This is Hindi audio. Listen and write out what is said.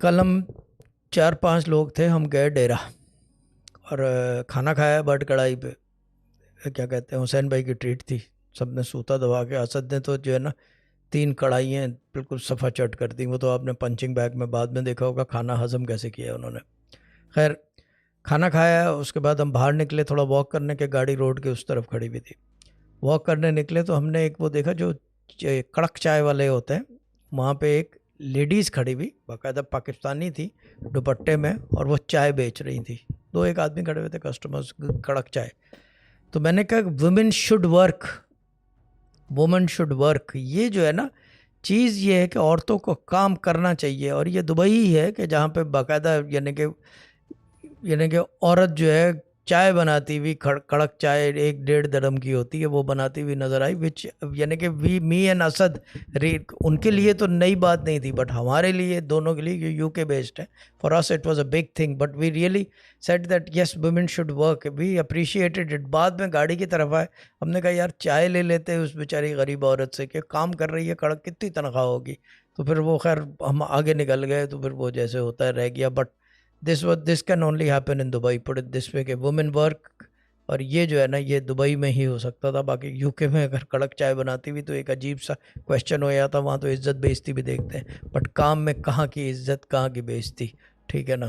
कल हम 4-5 लोग थे, हम गए डेरा और खाना खाया बट कढ़ाई पे। क्या कहते हैं, हुसैन भाई की ट्रीट थी। सब ने सूता दबा के, असद ने तो जो है ना 3 कढ़ाइयाँ बिल्कुल सफ़ा चट कर दी। वो तो आपने पंचिंग बैग में बाद में देखा होगा खाना हजम कैसे किया उन्होंने। खैर, खाना खाया, उसके बाद हम बाहर निकले थोड़ा वॉक करने के, गाड़ी रोड के उस तरफ खड़ी हुई थी। वॉक करने निकले तो हमने एक वो देखा जो कड़क चाय वाले होते हैं, वहाँ पे एक लेडीज़ खड़ी हुई, बाकायदा पाकिस्तानी थी दुपट्टे में, और वो चाय बेच रही थी। 2 एक आदमी खड़े हुए थे कस्टमर्स, कड़क चाय। तो मैंने कहा women should work, women should work. ये जो है ना चीज़, ये है कि औरतों को काम करना चाहिए। और ये दुबई ही है कि जहाँ पे बाकायदा यानी कि औरत जो है चाय बनाती हुई, कड़क चाय 1-1.5 दरम की होती है, वो बनाती हुई नजर आई। विच यानी कि वी मी एंड असद, उनके लिए तो नई बात नहीं थी, बट हमारे लिए, दोनों के लिए, ये यूके बेस्ड है, for us it was a big thing, but we really said that yes women should work, we appreciated it. बाद में गाड़ी की तरफ आए, हमने कहा यार चाय ले लेते हैं उस बेचारी गरीब औरत से, कि काम कर रही है, कड़क, कितनी तनख्वाह होगी। तो फिर वो, खैर हम आगे निकल गए, तो फिर वो जैसे होता है रह गया। But this can only happen in Dubai, put it this way, के वुमेन वर्क। और ये जो है ना, ये दुबई में ही हो सकता था। बाकी यूके में अगर कड़क चाय बनाती हुई तो एक अजीब सा क्वेश्चन हो जाता। वहाँ तो इज्जत बेइज्जती भी देखते हैं, बट काम में कहाँ की इज्जत, कहाँ की बेइज्जती। ठीक है ना।